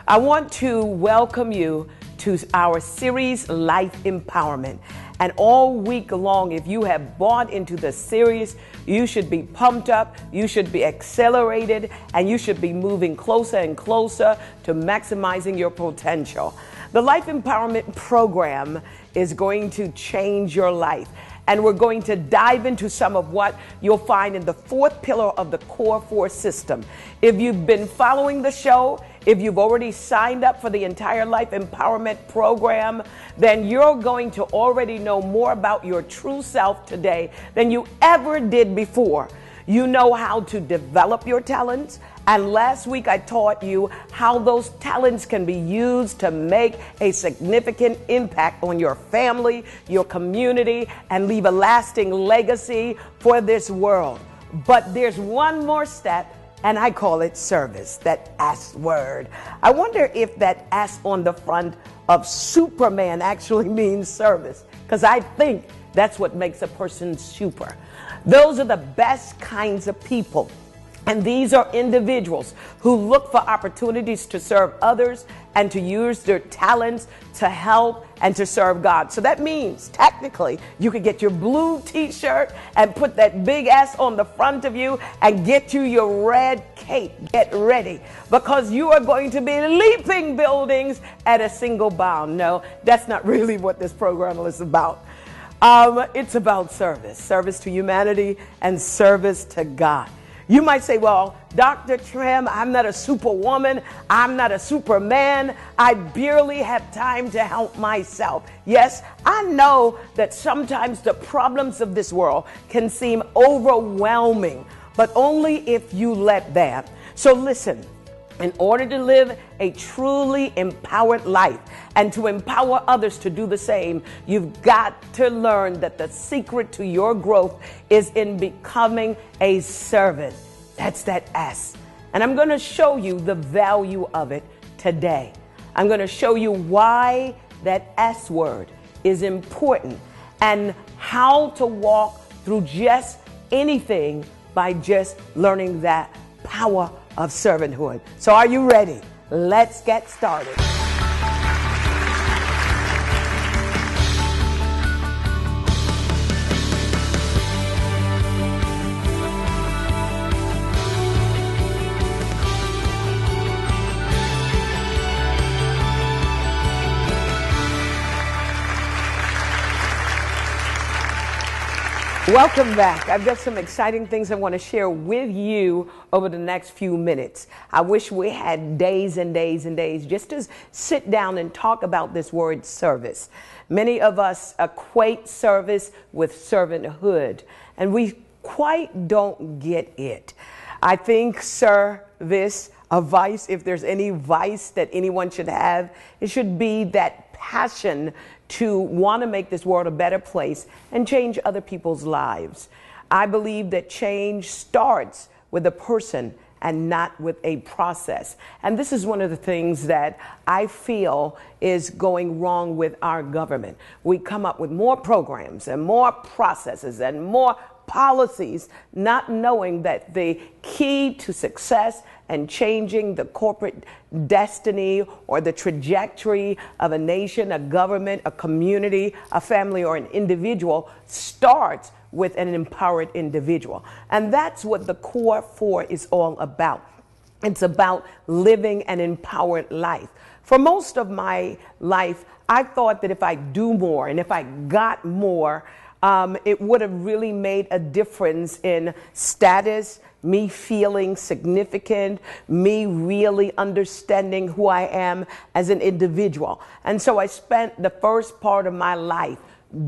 I want to welcome you to our series, Life Empowerment. And all week long, if you have bought into the series, you should be pumped up, you should be accelerated, and you should be moving closer and closer to maximizing your potential. The Life Empowerment program is going to change your life. And we're going to dive into some of what you'll find in the fourth pillar of the Core 4 system. If you've been following the show, if you've already signed up for the entire Life Empowerment program, then you're going to already know more about your true self today than you ever did before. You know how to develop your talents. And last week I taught you how those talents can be used to make a significant impact on your family, your community, and leave a lasting legacy for this world. But there's one more step, and I call it service, that S word. I wonder if that S on the front of Superman actually means service, because I think that's what makes a person super. Those are the best kinds of people. And these are individuals who look for opportunities to serve others and to use their talents to help and to serve God. So that means technically you could get your blue t-shirt and put that big S on the front of you and get you your red cape. Get ready, because you are going to be leaping buildings at a single bound. No, that's not really what this program is about. It's about service to humanity and service to God. You might say, well, Dr. Trimm, I'm not a superwoman. I'm not a superman. I barely have time to help myself. Yes, I know that sometimes the problems of this world can seem overwhelming, but only if you let them. So listen. In order to live a truly empowered life and to empower others to do the same, you've got to learn that the secret to your growth is in becoming a servant. That's that S. And I'm going to show you the value of it today. I'm going to show you why that S word is important and how to walk through just anything by just learning that power of servanthood. So are you ready? Let's get started. Welcome back. I've got some exciting things I want to share with you over the next few minutes. I wish we had days and days and days just to sit down and talk about this word service. Many of us equate service with servanthood, and we quite don't get it. I think service, a vice, if there's any vice that anyone should have, it should be that passion to want to make this world a better place and change other people's lives. I believe that change starts with a person and not with a process. And this is one of the things that I feel is going wrong with our government. We come up with more programs and more processes and more policies, not knowing that the key to success and changing the corporate destiny or the trajectory of a nation, a government, a community, a family, or an individual starts with an empowered individual. And that's what the Core 4 is all about. It's about living an empowered life. For most of my life, I thought that if I do more and if I got more, it would have really made a difference in status, me feeling significant, me really understanding who I am as an individual. And so I spent the first part of my life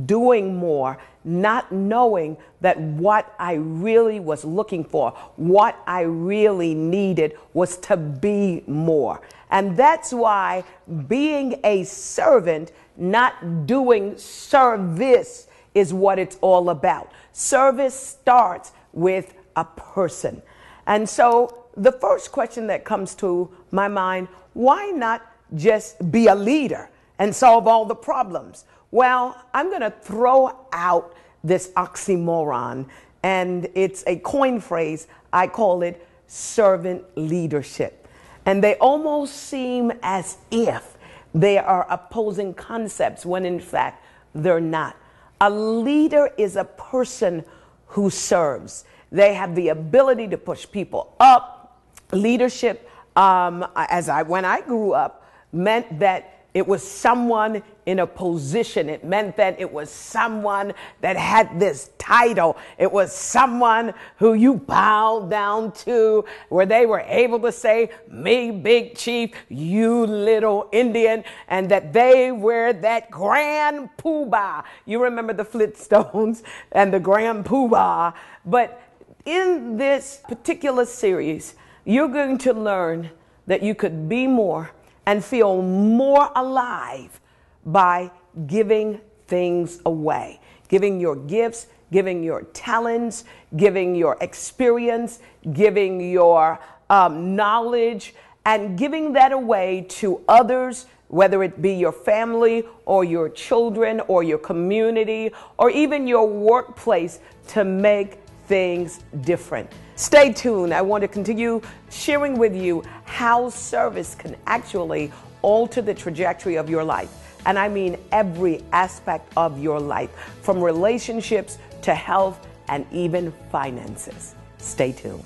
doing more, not knowing that what I really was looking for, what I really needed was to be more. And that's why being a servant, not doing service, is what it's all about. Service starts with a person. And so the first question that comes to my mind, why not just be a leader and solve all the problems? Well, I'm going to throw out this oxymoron, and it's a coin phrase. I call it servant leadership. And they almost seem as if they are opposing concepts when in fact they're not. A leader is a person who serves. They have the ability to push people up. Leadership, when I grew up, meant that it was someone in a position. It meant that it was someone that had this title. It was someone who you bowed down to, where they were able to say, me, big chief, you little Indian, and that they were that grand poobah. You remember the Flintstones and the grand poobah. But in this particular series, you're going to learn that you could be more and feel more alive by giving things away, giving your gifts, giving your talents, giving your experience, giving your knowledge, and giving that away to others, whether it be your family or your children or your community or even your workplace, to make things different. Stay tuned. I want to continue sharing with you how service can actually alter the trajectory of your life. And I mean every aspect of your life, from relationships to health and even finances. Stay tuned.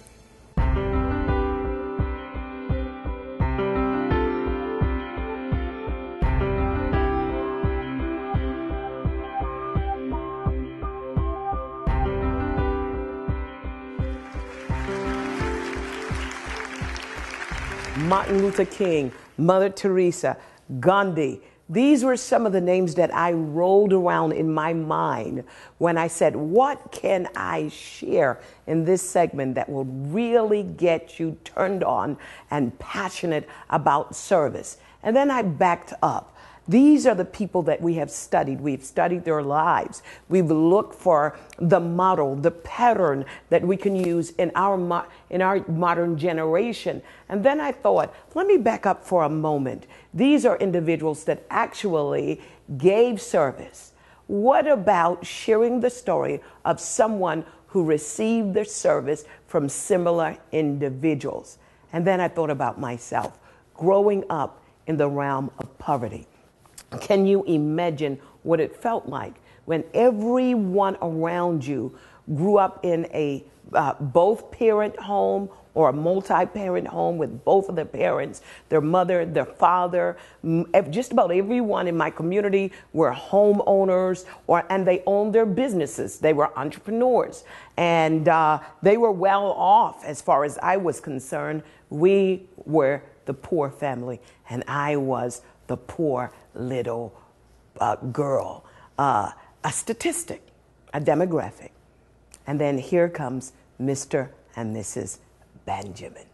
Martin Luther King, Mother Teresa, Gandhi. These were some of the names that I rolled around in my mind when I said, what can I share in this segment that will really get you turned on and passionate about service? And then I backed up. These are the people that we have studied. We've studied their lives. We've looked for the model, the pattern that we can use in our modern generation. And then I thought, let me back up for a moment. These are individuals that actually gave service. What about sharing the story of someone who received their service from similar individuals? And then I thought about myself, growing up in the realm of poverty. Can you imagine what it felt like when everyone around you grew up in a both parent home or a multi-parent home with both of their parents, their mother, their father? Just about everyone in my community were homeowners, and they owned their businesses. They were entrepreneurs, and they were well off as far as I was concerned. We were the poor family, and I was the poor little girl, a statistic, a demographic. And then here comes Mr. and Mrs. Benjamin.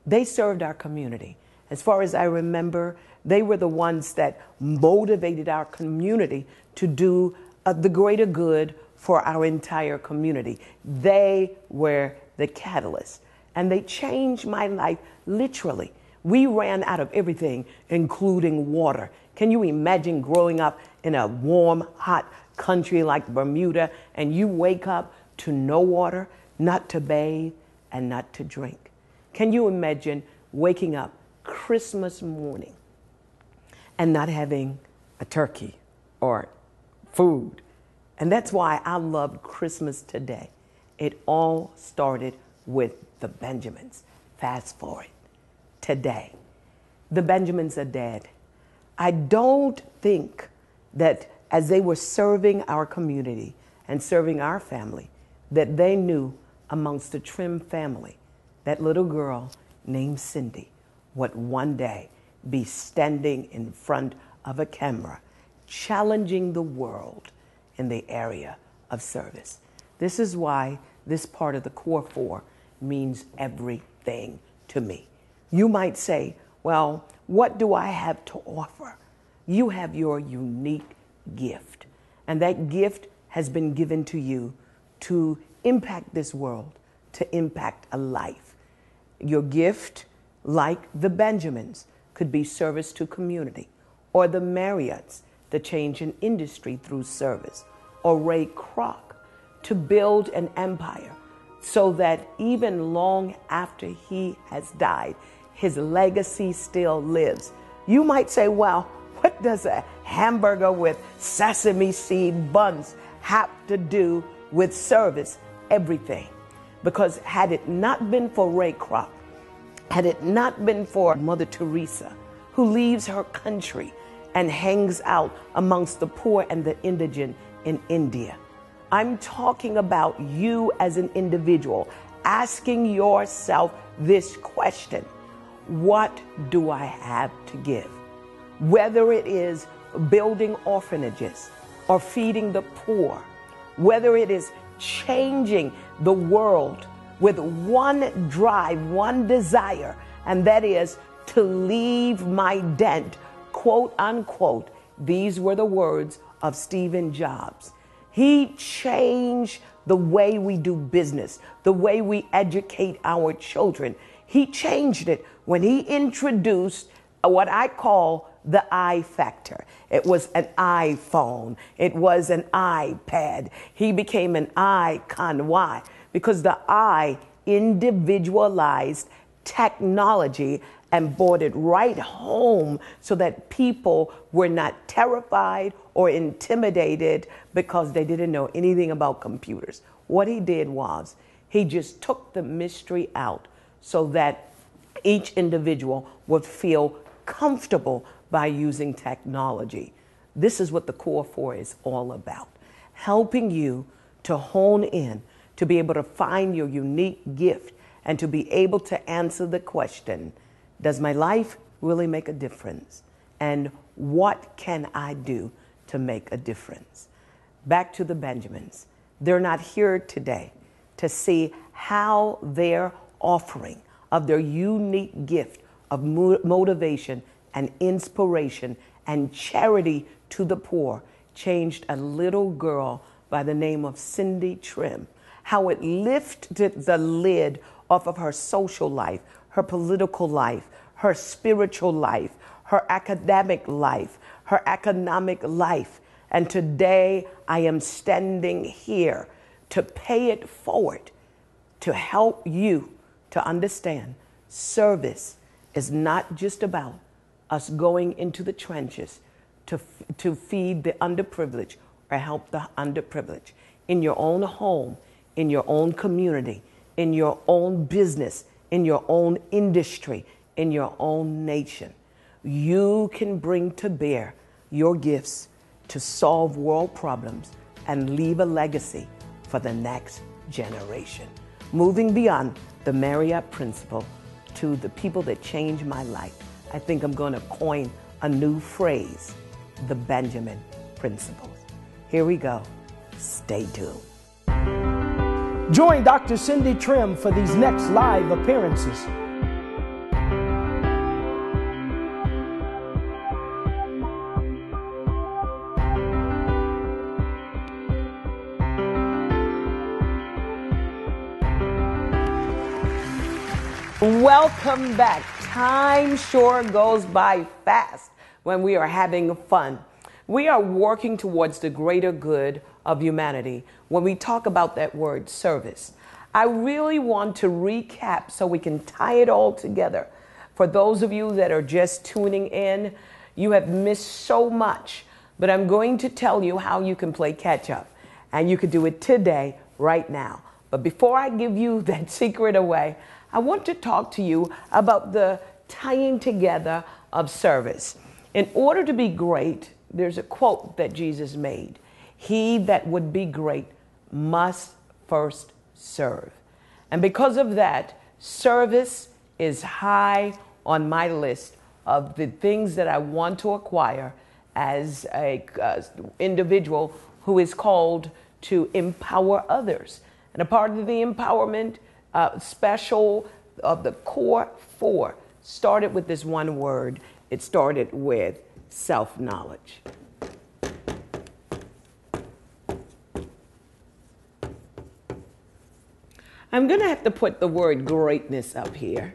They served our community. As far as I remember, they were the ones that motivated our community to do the greater good for our entire community. They were the catalyst, and they changed my life literally. We ran out of everything, including water. Can you imagine growing up in a warm, hot country like Bermuda, and you wake up to no water, not to bathe, and not to drink? Can you imagine waking up Christmas morning and not having a turkey or food? And that's why I love Christmas today. It all started with the Benjamins. Fast forward. Today, the Benjamins are dead. I don't think that as they were serving our community and serving our family, that they knew amongst the Trimm family, that little girl named Cindy would one day be standing in front of a camera, challenging the world in the area of service. This is why this part of the Core 4 means everything to me. You might say, well, what do I have to offer? You have your unique gift, and that gift has been given to you to impact this world, to impact a life. Your gift, like the Benjamins, could be service to community, or the Marriotts, the change in industry through service, or Ray Kroc, to build an empire so that even long after he has died, his legacy still lives. You might say, well, what does a hamburger with sesame seed buns have to do with service? Everything. Because had it not been for Ray Kroc, had it not been for Mother Teresa, who leaves her country and hangs out amongst the poor and the indigent in India, I'm talking about you as an individual asking yourself this question: what do I have to give? Whether it is building orphanages or feeding the poor, whether it is changing the world with one drive, one desire, and that is to leave my dent, quote unquote. These were the words of Stephen Jobs. He changed the way we do business, the way we educate our children. He changed it when he introduced what I call the I factor. It was an iPhone. It was an iPad. He became an icon. Why? Because the I individualized technology and brought it right home so that people were not terrified or intimidated because they didn't know anything about computers. What he did was he just took the mystery out so that each individual would feel comfortable by using technology. This is what the Core 4 is all about, helping you to hone in, to be able to find your unique gift, and to be able to answer the question, does my life really make a difference? And what can I do to make a difference? Back to the Benjamins. They're not here today to see how their offering of their unique gift of motivation and inspiration and charity to the poor changed a little girl by the name of Cindy Trimm. How it lifted the lid off of her social life, her political life, her spiritual life, her academic life, her economic life. And today I am standing here to pay it forward, to help you to understand service is not just about us going into the trenches to feed the underprivileged or help the underprivileged. In your own home, in your own community, in your own business, in your own industry, in your own nation, you can bring to bear your gifts to solve world problems and leave a legacy for the next generation. Moving beyond the Marriott principle to the people that changed my life, I think I'm going to coin a new phrase, the Benjamin principles. Here we go. Stay tuned. Join Dr. Cindy Trimm for these next live appearances. Welcome back. Time sure goes by fast when we are having fun. We are working towards the greater good of humanity when we talk about that word service. I really want to recap so we can tie it all together. For those of you that are just tuning in, you have missed so much, but I'm going to tell you how you can play catch up, and you can do it today, right now. But before I give you that secret away, I want to talk to you about the tying together of service. In order to be great, there's a quote that Jesus made. He that would be great must first serve. And because of that, service is high on my list of the things that I want to acquire as an individual who is called to empower others. And a part of the empowerment special of the Core 4 started with this one word. It started with self-knowledge. I'm going to have to put the word greatness up here,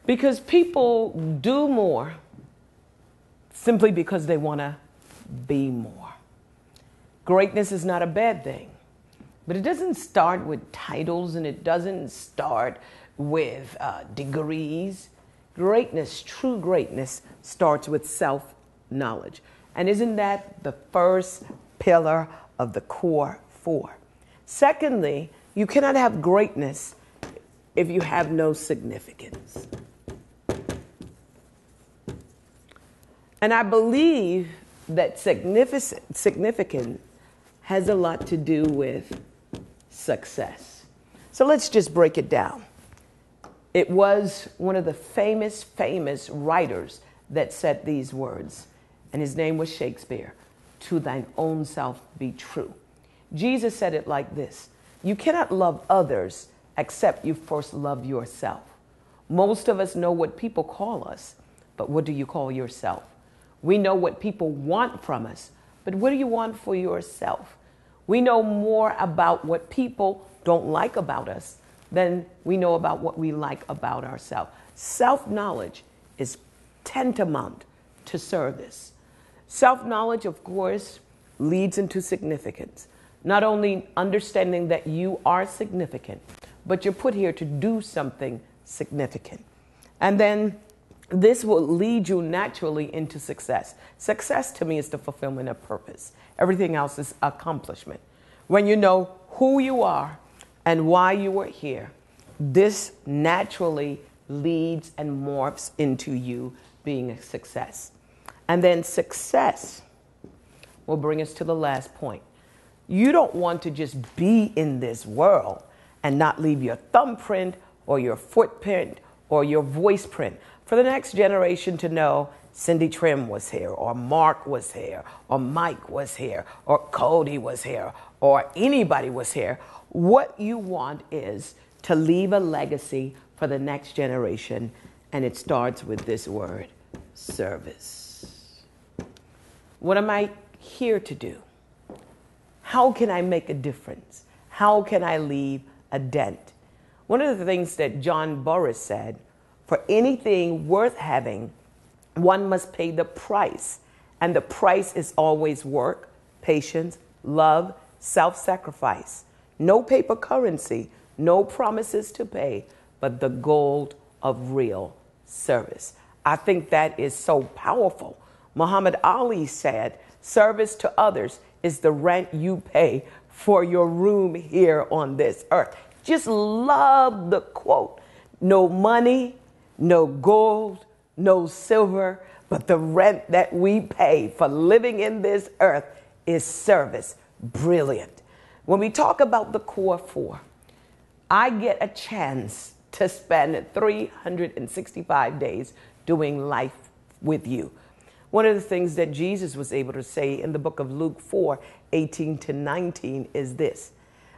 because people do more simply because they want to be more. Greatness is not a bad thing. But it doesn't start with titles and it doesn't start with degrees. Greatness, true greatness, starts with self-knowledge. And isn't that the first pillar of the core four? Secondly, you cannot have greatness if you have no significance. And I believe that significant has a lot to do with success. So let's just break it down. It was one of the famous writers that said these words, and his name was Shakespeare, "To thine own self be true." Jesus said it like this: you cannot love others except you first love yourself. Most of us know what people call us, but what do you call yourself? We know what people want from us, but what do you want for yourself? We know more about what people don't like about us than we know about what we like about ourselves. Self-knowledge is tantamount to service. Self-knowledge, of course, leads into significance. Not only understanding that you are significant, but you're put here to do something significant. And then this will lead you naturally into success. Success to me is the fulfillment of purpose. Everything else is accomplishment. When you know who you are and why you were here, this naturally leads and morphs into you being a success. And then success will bring us to the last point. You don't want to just be in this world and not leave your thumbprint or your footprint or your voice print for the next generation to know Cindy Trimm was here, or Mark was here, or Mike was here, or Cody was here, or anybody was here. What you want is to leave a legacy for the next generation, and it starts with this word, service. What am I here to do? How can I make a difference? How can I leave a dent? One of the things that John Burris said, for anything worth having, one must pay the price. And the price is always work, patience, love, self-sacrifice. No paper currency, no promises to pay, but the gold of real service. I think that is so powerful. Muhammad Ali said, service to others is the rent you pay for your room here on this earth. Just love the quote. No money, no gold, no silver, but the rent that we pay for living in this earth is service. Brilliant. When we talk about the core four, I get a chance to spend 365 days doing life with you. One of the things that Jesus was able to say in the book of Luke 4:18-19 is this,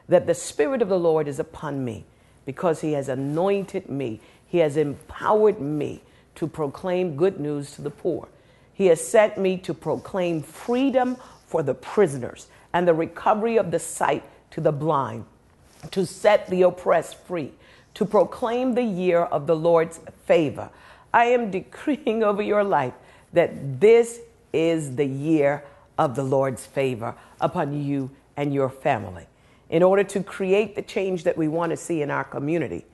that the Spirit of the Lord is upon me because he has anointed me. He has empowered me to proclaim good news to the poor. He has sent me to proclaim freedom for the prisoners and the recovery of the sight to the blind, to set the oppressed free, to proclaim the year of the Lord's favor. I am decreeing over your life that this is the year of the Lord's favor upon you and your family. In order to create the change that we want to see in our community,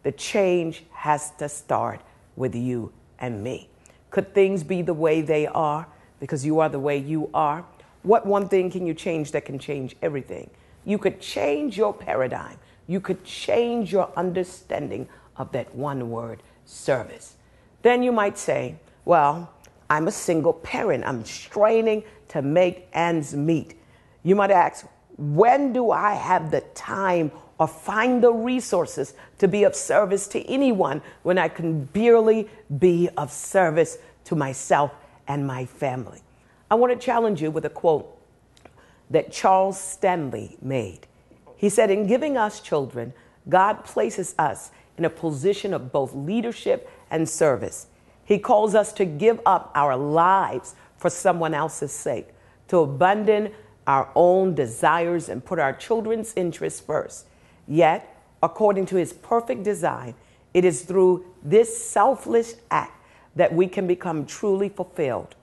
the change has to start with you and me. Could things be the way they are because you are the way you are? What one thing can you change that can change everything? You could change your paradigm. You could change your understanding of that one word, service. Then you might say, well, I'm a single parent. I'm straining to make ends meet. You might ask, when do I have the time or find the resources to be of service to anyone when I can barely be of service to myself and my family? I want to challenge you with a quote that Charles Stanley made. He said, in giving us children, God places us in a position of both leadership and service. He calls us to give up our lives for someone else's sake, to abandon our own desires and put our children's interests first. Yet, according to his perfect design, it is through this selfless act that we can become truly fulfilled.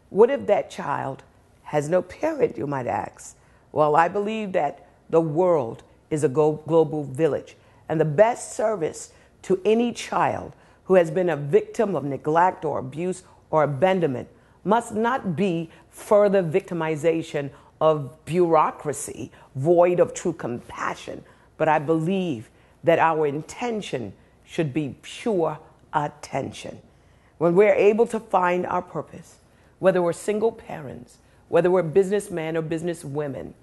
What if that child has no parent, you might ask? Well, I believe that The world is a global village, and the best service to any child who has been a victim of neglect or abuse or abandonment must not be further victimization of bureaucracy, void of true compassion, but I believe that our intention should be pure attention. When we're able to find our purpose, whether we're single parents, whether we're businessmen or businesswomen,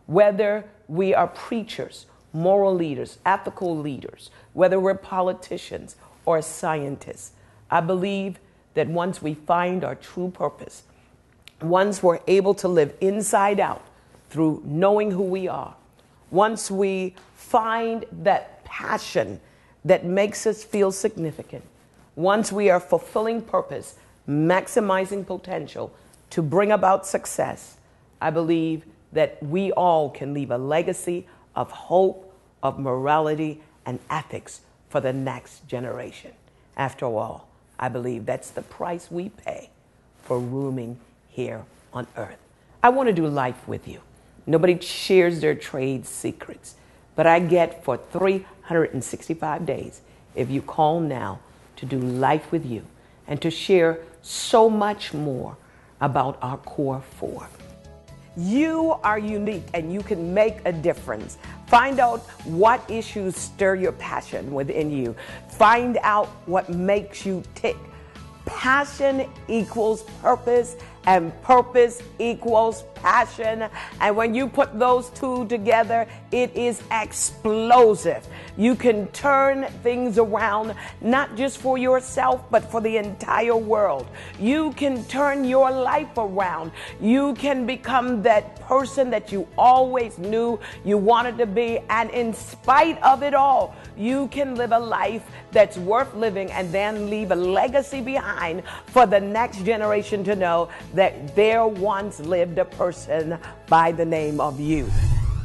whether we are preachers, moral leaders, ethical leaders, whether we're politicians or scientists, I believe that once we find our true purpose, once we're able to live inside out through knowing who we are, once we find that passion that makes us feel significant, once we are fulfilling purpose, maximizing potential to bring about success, I believe that we all can leave a legacy of hope, of morality, and ethics for the next generation. After all, I believe that's the price we pay for rooming here on earth. I want to do life with you. Nobody shares their trade secrets, but I get for 365 days, if you call now, to do life with you and to share so much more about our core four. You are unique and you can make a difference. Find out what issues stir your passion within you. Find out what makes you tick. Passion equals purpose, and purpose equals passion. And when you put those two together, it is explosive. You can turn things around, not just for yourself, but for the entire world. You can turn your life around. You can become that person that you always knew you wanted to be. And in spite of it all, you can live a life that's worth living and then leave a legacy behind for the next generation to know that there once lived a person by the name of you.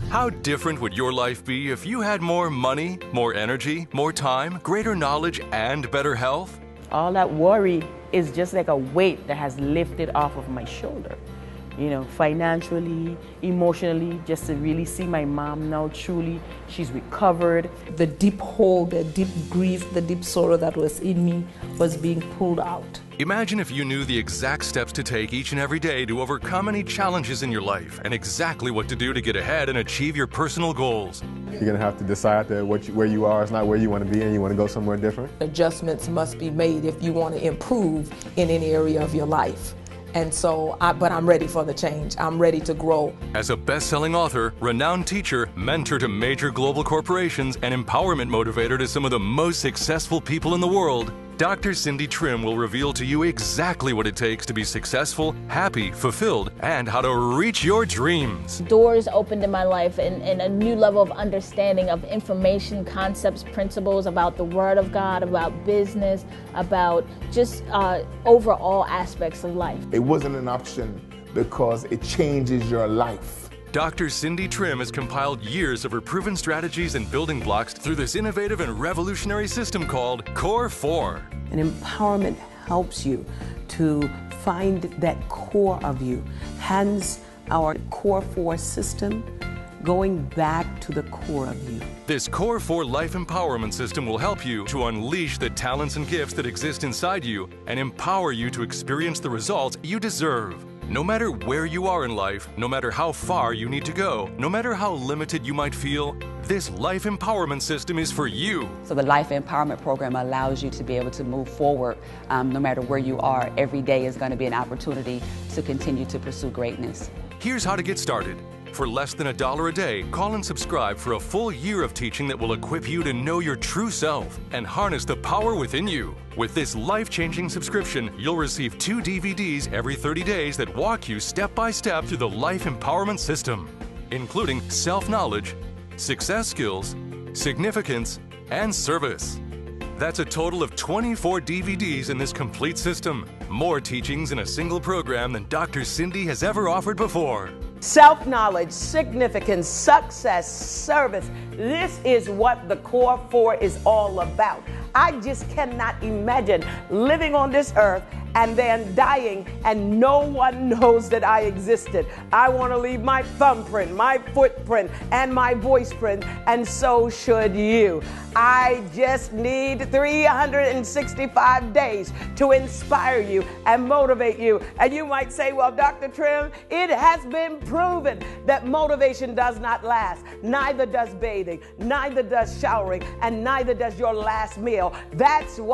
How different would your life be if you had more money, more energy, more time, greater knowledge, and better health? All that worry is just like a weight that has lifted off of my shoulder. You know, financially, emotionally, just to really see my mom now truly, she's recovered. The deep hole, the deep grief, the deep sorrow that was in me was being pulled out. Imagine if you knew the exact steps to take each and every day to overcome any challenges in your life and exactly what to do to get ahead and achieve your personal goals. You're going to have to decide that where you are is not where you want to be and you want to go somewhere different. Adjustments must be made if you want to improve in any area of your life. And so, but I'm ready for the change. I'm ready to grow. As a best-selling author, renowned teacher, mentor to major global corporations, and empowerment motivator to some of the most successful people in the world, Dr. Cindy Trimm will reveal to you exactly what it takes to be successful, happy, fulfilled, and how to reach your dreams. Doors opened in my life and a new level of understanding of information, concepts, principles about the Word of God, about business, about just overall aspects of life. It wasn't an option because it changes your life. Dr. Cindy Trimm has compiled years of her proven strategies and building blocks through this innovative and revolutionary system called Core 4. And empowerment helps you to find that core of you, hence our Core 4 system, going back to the core of you. This Core 4 Life Empowerment System will help you to unleash the talents and gifts that exist inside you and empower you to experience the results you deserve. No matter where you are in life, no matter how far you need to go, no matter how limited you might feel, this Life Empowerment System is for you. So the Life Empowerment Program allows you to be able to move forward no matter where you are. Every day is going to be an opportunity to continue to pursue greatness. Here's how to get started. For less than $1 a day, call and subscribe for a full year of teaching that will equip you to know your true self and harness the power within you. With this life-changing subscription, you'll receive 2 DVDs every 30 days that walk you step by step through the Life Empowerment System, including self-knowledge, success skills, significance, and service. That's a total of 24 DVDs in this complete system. More teachings in a single program than Dr. Cindy has ever offered before. Self-knowledge, significance, success, service. This is what the Core 4 is all about. I just cannot imagine living on this earth and then dying, and no one knows that I existed. I want to leave my thumbprint, my footprint, and my voice print, and so should you. I just need 365 days to inspire you and motivate you. And you might say, well, Dr. Trimm, it has been proven that motivation does not last. Neither does bathing, neither does showering, and neither does your last meal. That's why